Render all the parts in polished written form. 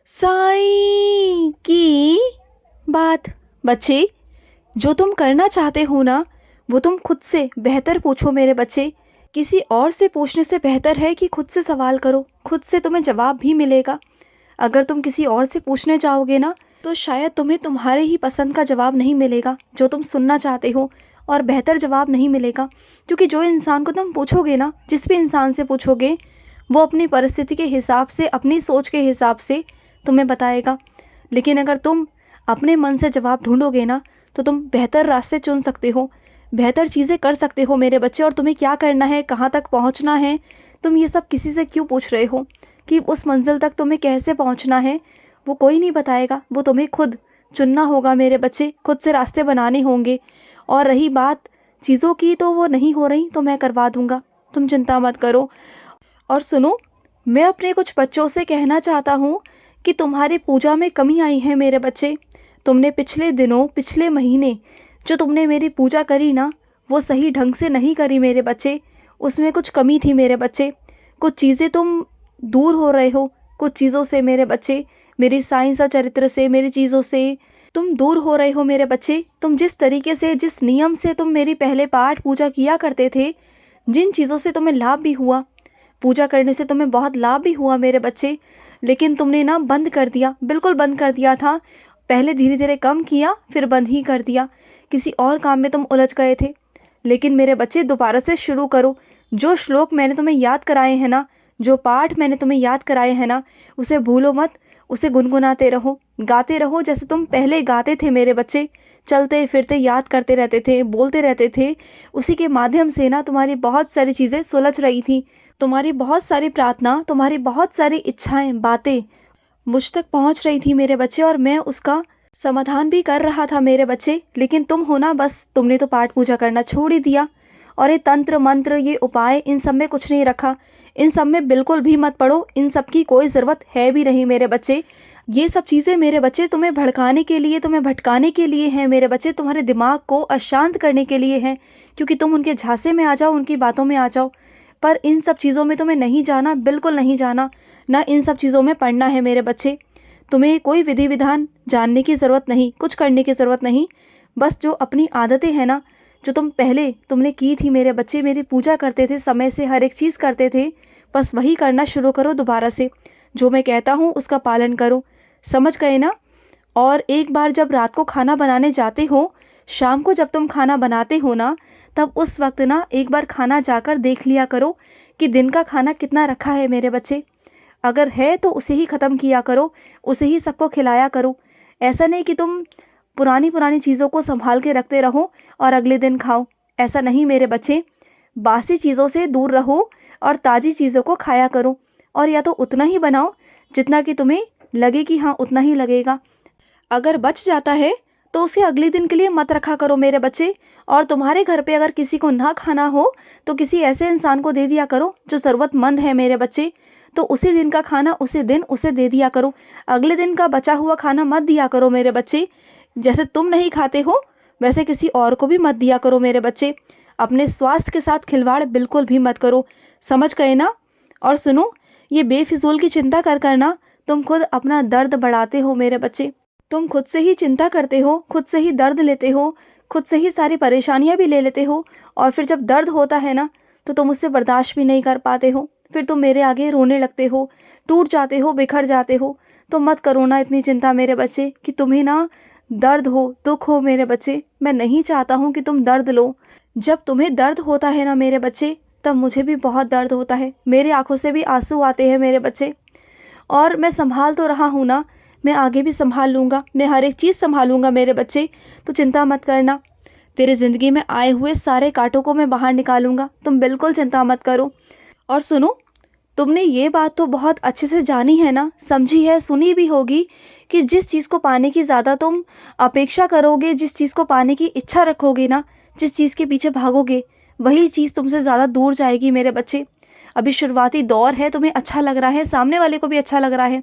साईं की बात। बच्चे, जो तुम करना चाहते हो ना, वो तुम खुद से बेहतर पूछो मेरे बच्चे। किसी और से पूछने से बेहतर है कि खुद से सवाल करो, खुद से तुम्हें जवाब भी मिलेगा। अगर तुम किसी और से पूछने जाओगे ना, तो शायद तुम्हें तुम्हारे ही पसंद का जवाब नहीं मिलेगा जो तुम सुनना चाहते हो, और बेहतर जवाब नहीं मिलेगा। क्योंकि जो इंसान को तुम पूछोगे ना, जिस भी इंसान से पूछोगे, वो अपनी परिस्थिति के हिसाब से, अपनी सोच के हिसाब से तुम्हें बताएगा। लेकिन अगर तुम अपने मन से जवाब ढूंढोगे ना, तो तुम बेहतर रास्ते चुन सकते हो, बेहतर चीज़ें कर सकते हो मेरे बच्चे। और तुम्हें क्या करना है, कहाँ तक पहुँचना है, तुम ये सब किसी से क्यों पूछ रहे हो? कि उस मंजिल तक तुम्हें कैसे पहुँचना है, वो कोई नहीं बताएगा, वो तुम्हें खुद चुनना होगा मेरे बच्चे, खुद से रास्ते बनाने होंगे। और रही बात चीज़ों की, तो वो नहीं हो रही तो मैं करवा दूँगा, तुम चिंता मत करो। और सुनो, मैं अपने कुछ बच्चों से कहना चाहता हूँ कि तुम्हारी पूजा में कमी आई है मेरे बच्चे। तुमने पिछले दिनों, पिछले महीने जो तुमने मेरी पूजा करी ना, वो सही ढंग से नहीं करी मेरे बच्चे। उसमें कुछ कमी थी मेरे बच्चे। कुछ चीज़ें तुम दूर हो रहे हो, कुछ चीज़ों से मेरे बच्चे, मेरी साइंस और चरित्र से, मेरी चीज़ों से तुम दूर हो रहे हो मेरे बच्चे। तुम जिस तरीके से, जिस नियम से तुम मेरी पहले पाठ पूजा किया करते थे, जिन चीज़ों से तुम्हें लाभ भी हुआ, पूजा करने से तुम्हें बहुत लाभ भी हुआ मेरे बच्चे, लेकिन तुमने ना बंद कर दिया, बिल्कुल बंद कर दिया था। पहले धीरे धीरे कम किया, फिर बंद ही कर दिया। किसी और काम में तुम उलझ गए थे। लेकिन मेरे बच्चे, दोबारा से शुरू करो। जो श्लोक मैंने तुम्हें याद कराए हैं ना, जो पाठ मैंने तुम्हें याद कराए हैं ना, उसे भूलो मत। उसे गुनगुनाते रहो, गाते रहो, जैसे तुम पहले गाते थे मेरे बच्चे। चलते फिरते याद करते रहते थे, बोलते रहते थे। उसी के माध्यम से ना तुम्हारी बहुत सारी चीज़ें सुलझ रही थी। तुम्हारी बहुत सारी प्रार्थना, तुम्हारी बहुत सारी इच्छाएं, बातें मुझ तक पहुंच रही थी मेरे बच्चे, और मैं उसका समाधान भी कर रहा था मेरे बच्चे। लेकिन तुम हो ना, बस तुमने तो पाठ पूजा करना छोड़ ही दिया। और ये तंत्र मंत्र, ये उपाय, इन सब में कुछ नहीं रखा। इन सब में बिल्कुल भी मत पड़ो, इन सब की कोई ज़रूरत है भी नहीं मेरे बच्चे। ये सब चीज़ें मेरे बच्चे तुम्हें भड़काने के लिए, तुम्हें भटकाने के लिए हैं मेरे बच्चे, तुम्हारे दिमाग को अशांत करने के लिए हैं, क्योंकि तुम उनके झांसे में आ जाओ, उनकी बातों में आ जाओ। पर इन सब चीज़ों में तुम्हें नहीं जाना, बिल्कुल नहीं जाना। ना इन सब चीज़ों में पढ़ना है मेरे बच्चे। तुम्हें कोई विधि विधान जानने की ज़रूरत नहीं, कुछ करने की ज़रूरत नहीं। बस जो अपनी आदतें हैं ना, जो तुमने की थी मेरे बच्चे, मेरी पूजा करते थे, समय से हर एक चीज़ करते थे, बस वही करना शुरू करो दोबारा से। जो मैं कहता हूँ उसका पालन करो, समझ गए ना? और एक बार जब रात को खाना बनाने जाते हो, शाम को जब तुम खाना बनाते हो ना, तब उस वक्त ना एक बार खाना जाकर देख लिया करो कि दिन का खाना कितना रखा है मेरे बच्चे। अगर है तो उसे ही ख़त्म किया करो, उसे ही सबको खिलाया करो। ऐसा नहीं कि तुम पुरानी पुरानी चीज़ों को संभाल के रखते रहो और अगले दिन खाओ। ऐसा नहीं मेरे बच्चे। बासी चीज़ों से दूर रहो और ताज़ी चीज़ों को खाया करो। और या तो उतना ही बनाओ जितना कि तुम्हें लगे कि हाँ उतना ही लगेगा। अगर बच जाता है तो उसे अगले दिन के लिए मत रखा करो मेरे बच्चे। और तुम्हारे घर पे अगर किसी को ना खाना हो तो किसी ऐसे इंसान को दे दिया करो जो ज़रूरतमंद है मेरे बच्चे। तो उसी दिन का खाना उसी दिन उसे दे दिया करो। अगले दिन का बचा हुआ खाना मत दिया करो मेरे बच्चे। जैसे तुम नहीं खाते हो, वैसे किसी और को भी मत दिया करो मेरे बच्चे। अपने स्वास्थ्य के साथ खिलवाड़ बिल्कुल भी मत करो, समझ गए ना? और सुनो, ये बेफिजूल की चिंता कर करना तुम खुद अपना दर्द बढ़ाते हो मेरे बच्चे। तुम खुद से ही चिंता करते हो, खुद से ही दर्द लेते हो, खुद से ही सारी परेशानियां भी ले लेते हो। और फिर जब दर्द होता है ना, तो तुम उससे बर्दाश्त भी नहीं कर पाते हो। फिर तुम मेरे आगे रोने लगते हो, टूट जाते हो, बिखर जाते हो। तो मत करो ना इतनी चिंता मेरे बच्चे कि तुम्हें ना दर्द हो, दुख हो मेरे बच्चे। मैं नहीं चाहता हूँ कि तुम दर्द लो। जब तुम्हें दर्द होता है ना मेरे बच्चे, तब मुझे भी बहुत दर्द होता है, मेरी आंखों से भी आंसू आते हैं मेरे बच्चे। और मैं संभाल तो रहा हूँ ना, मैं आगे भी संभाल लूँगा, मैं हर एक चीज़ संभालूँगा मेरे बच्चे। तो चिंता मत करना, तेरे ज़िंदगी में आए हुए सारे कांटों को मैं बाहर निकालूंगा, तुम बिल्कुल चिंता मत करो। और सुनो, तुमने ये बात तो बहुत अच्छे से जानी है ना, समझी है, सुनी भी होगी कि जिस चीज़ को पाने की ज़्यादा तुम अपेक्षा करोगे, जिस चीज़ को पाने की इच्छा रखोगे ना, जिस चीज़ के पीछे भागोगे, वही चीज़ तुमसे ज़्यादा दूर जाएगी मेरे बच्चे। अभी शुरुआती दौर है, तुम्हें अच्छा लग रहा है, सामने वाले को भी अच्छा लग रहा है,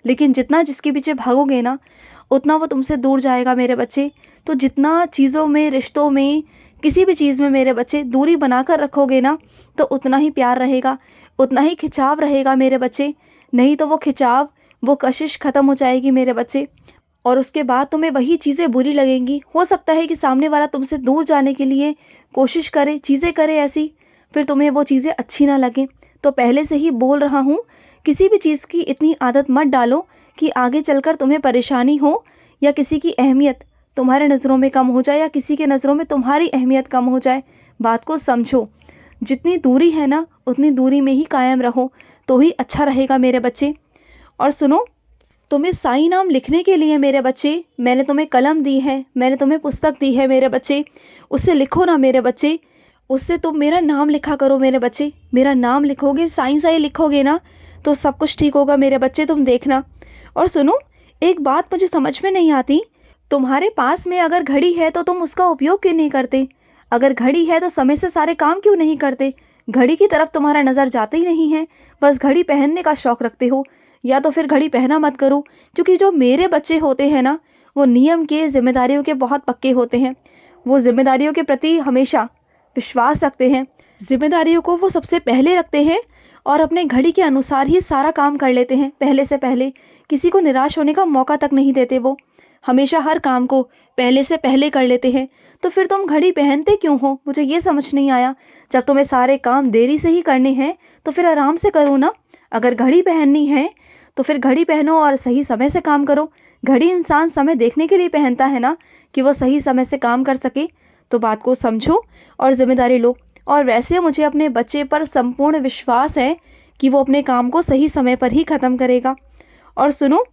लेकिन जितना जिसके पीछे भागोगे ना, उतना वो तुमसे दूर जाएगा मेरे बच्चे। तो जितना चीज़ों में, रिश्तों में, किसी भी चीज़ में मेरे बच्चे दूरी बना कर रखोगे ना, तो उतना ही प्यार रहेगा, उतना ही खिंचाव रहेगा मेरे बच्चे। नहीं तो वो खिंचाव, वो कशिश ख़त्म हो जाएगी मेरे बच्चे। और उसके बाद तुम्हें वही चीज़ें बुरी लगेंगी। हो सकता है कि सामने वाला तुमसे दूर जाने के लिए कोशिश करे, चीज़ें करे ऐसी, फिर तुम्हें वो चीज़ें अच्छी ना लगें। तो पहले से ही बोल रहा हूँ, किसी भी चीज़ की इतनी आदत मत डालो कि आगे चलकर तुम्हें परेशानी हो या किसी की अहमियत तुम्हारे नज़रों में कम हो जाए या किसी के नज़रों में तुम्हारी अहमियत कम हो जाए। बात को समझो, जितनी दूरी है ना उतनी दूरी में ही कायम रहो तो ही अच्छा रहेगा मेरे बच्चे। और सुनो, तुम्हें साईं नाम लिखने के लिए मेरे बच्चे मैंने तुम्हें कलम दी है, मैंने तुम्हें पुस्तक दी है मेरे बच्चे। उससे लिखो ना मेरे बच्चे, उससे तुम मेरा नाम लिखा करो मेरे बच्चे। मेरा नाम लिखोगे, साईं साईं लिखोगे ना, तो सब कुछ ठीक होगा मेरे बच्चे, तुम देखना। और सुनो, एक बात मुझे समझ में नहीं आती, तुम्हारे पास में अगर घड़ी है तो तुम उसका उपयोग क्यों नहीं करते? अगर घड़ी है तो समय से सारे काम क्यों नहीं करते? घड़ी की तरफ तुम्हारा नज़र जाता ही नहीं है, बस घड़ी पहनने का शौक़ रखते हो। या तो फिर घड़ी पहना मत करो, क्योंकि जो मेरे बच्चे होते हैं ना, वो नियम के, जिम्मेदारियों के बहुत पक्के होते हैं। वो जिम्मेदारियों के प्रति हमेशा विश्वास रखते हैं, जिम्मेदारियों को वो सबसे पहले रखते हैं और अपने घड़ी के अनुसार ही सारा काम कर लेते हैं। पहले से पहले किसी को निराश होने का मौका तक नहीं देते, वो हमेशा हर काम को पहले से पहले कर लेते हैं। तो फिर तुम घड़ी पहनते क्यों हो? मुझे ये समझ नहीं आया। जब तुम्हें सारे काम देरी से ही करने हैं तो फिर आराम से करो ना। अगर घड़ी पहननी है तो फिर घड़ी पहनो और सही समय से काम करो। घड़ी इंसान समय देखने के लिए पहनता है ना, कि वो सही समय से काम कर सके। तो बात को समझो और जिम्मेदारी लो। और वैसे मुझे अपने बच्चे पर संपूर्ण विश्वास है कि वो अपने काम को सही समय पर ही ख़त्म करेगा। और सुनो,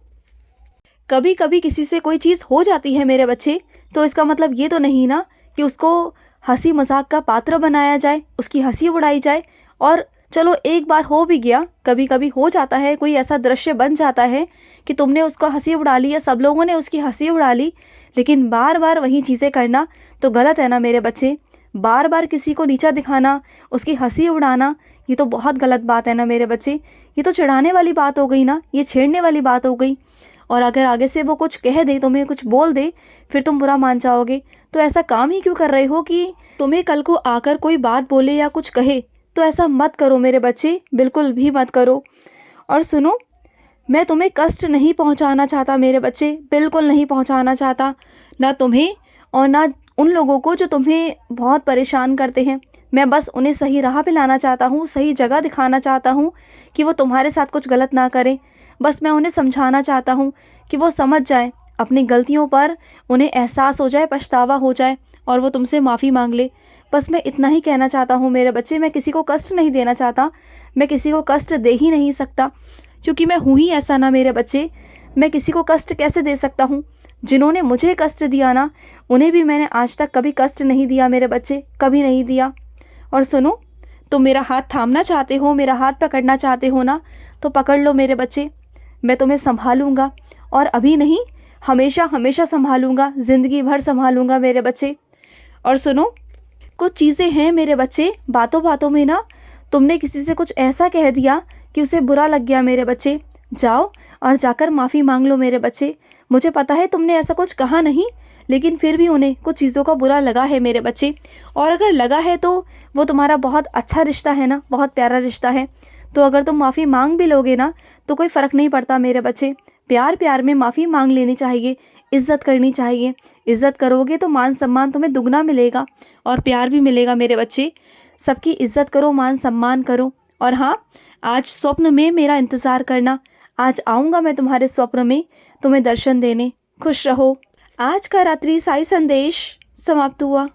कभी कभी किसी से कोई चीज़ हो जाती है मेरे बच्चे, तो इसका मतलब ये तो नहीं ना कि उसको हंसी मजाक का पात्र बनाया जाए, उसकी हंसी उड़ाई जाए। और चलो एक बार हो भी गया, कभी कभी हो जाता है, कोई ऐसा दृश्य बन जाता है कि तुमने उसका हंसी उड़ा ली या सब लोगों ने उसकी हंसी उड़ा ली, लेकिन बार बार वही चीज़ें करना तो गलत है ना मेरे बच्चे। बार बार किसी को नीचा दिखाना, उसकी हंसी उड़ाना, ये तो बहुत गलत बात है ना मेरे बच्चे। ये तो चिढ़ाने वाली बात हो गई ना, ये छेड़ने वाली बात हो गई। और अगर आगे से वो कुछ कह दे, तुम्हें कुछ बोल दे, फिर तुम बुरा मान जाओगे। तो ऐसा काम ही क्यों कर रहे हो कि तुम्हें कल को आकर कोई बात बोले या कुछ कहे? तो ऐसा मत करो मेरे बच्चे, बिल्कुल भी मत करो। और सुनो, मैं तुम्हें कष्ट नहीं पहुंचाना चाहता मेरे बच्चे, बिल्कुल नहीं पहुंचाना चाहता, ना तुम्हें और ना उन लोगों को जो तुम्हें बहुत परेशान करते हैं। मैं बस उन्हें सही राह पे लाना चाहता हूँ, सही जगह दिखाना चाहता हूँ कि वो तुम्हारे साथ कुछ गलत ना करें। बस मैं उन्हें समझाना चाहता हूँ कि वो समझ जाएं अपनी गलतियों पर, उन्हें एहसास हो जाए, पछतावा हो जाए और वो तुमसे माफ़ी मांग ले। बस मैं इतना ही कहना चाहता हूँ मेरे बच्चे। मैं किसी को कष्ट नहीं देना चाहता, मैं किसी को कष्ट दे ही नहीं सकता, क्योंकि मैं हूँ ही ऐसा ना मेरे बच्चे। मैं किसी को कष्ट कैसे दे सकता हूँ? जिन्होंने मुझे कष्ट दिया ना, उन्हें भी मैंने आज तक कभी कष्ट नहीं दिया मेरे बच्चे, कभी नहीं दिया। और सुनो, तुम मेरा हाथ थामना चाहते हो, मेरा हाथ पकड़ना चाहते हो ना, तो पकड़ लो मेरे बच्चे। मैं तुम्हें संभालूंगा, और अभी नहीं, हमेशा हमेशा संभालूंगा, ज़िंदगी भर संभालूंगा मेरे बच्चे। और सुनो, कुछ चीज़ें हैं मेरे बच्चे, बातों बातों में ना तुमने किसी से कुछ ऐसा कह दिया कि उसे बुरा लग गया मेरे बच्चे। जाओ और जाकर माफ़ी मांग लो मेरे बच्चे। मुझे पता है तुमने ऐसा कुछ कहा नहीं, लेकिन फिर भी उन्हें कुछ चीज़ों का बुरा लगा है मेरे बच्चे। और अगर लगा है तो वो तुम्हारा बहुत अच्छा रिश्ता है ना, बहुत प्यारा रिश्ता है। तो अगर तुम माफ़ी मांग भी लोगे ना तो कोई फ़र्क नहीं पड़ता मेरे बच्चे। प्यार प्यार में माफ़ी मांग लेनी चाहिए, इज़्ज़त करनी चाहिए। इज़्ज़त करोगे तो मान सम्मान तुम्हें दुगना मिलेगा और प्यार भी मिलेगा मेरे बच्चे। सबकी इज़्ज़त करो, मान सम्मान करो। और हाँ, आज स्वप्न में मेरा इंतज़ार करना। आज आऊँगा मैं तुम्हारे स्वप्न में तुम्हें दर्शन देने। खुश रहो। आज का रात्रि साई संदेश समाप्त हुआ।